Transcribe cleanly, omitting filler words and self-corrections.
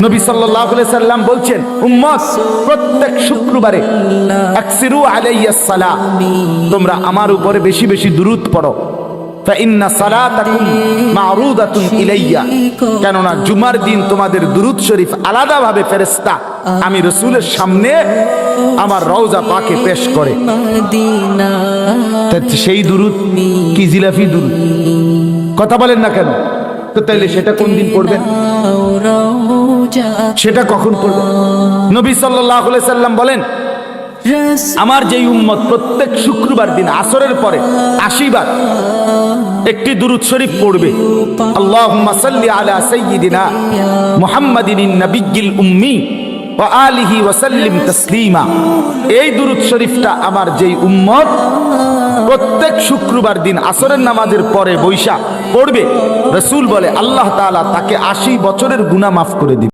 নবী সাল্লাল্লাহু আলাইহি সাল্লাম বলছেন, উম্মত প্রত্যেক শুক্রবারে আকসিরু আলাইয়াস সালাম, তোমরা আমার উপরে বেশি বেশি দুরূদ পড়ো। ফাইন্না সালাতাকুম মা'রুদাতুন ইলাইয়া, কেননা জুমার দিন তোমাদের দুরূদ শরীফ আলাদাভাবে ফেরেশতা আমি রাসূলের সামনে আমার রওজা পাকে পেশ করে। সেই দুরূদ কি জিলাফি দুরূদ? কথা বলেন না কেন? তো তাইলে সেটা কোন দিন পড়বেন? সেটা কখন পড়বেন? নবী সাল্লাল্লাহু আলাইহি সাল্লাম বলেন, আমার যেই উম্মত প্রত্যেক শুক্রবার দিন আসরের পরে 80 বার একটি দুরূদ শরীফ পড়বে, আল্লাহুম্মা সাল্লি আলা সাইয়্যিদিনা মুহাম্মাদিন নাবিয়্যিল উম্মি ওয়া আলিহি ওয়া সাল্লিম তাসলিমা, এই দুরূদ শরীফটা আমার যেই উম্মত প্রত্যেক শুক্রবার দিন আসরের নামাজের পরে বৈশা পড়বে, রাসূল বলে আল্লাহ তাআলা তাকে 80 বছরের গুনাহ মাফ করে দিবে।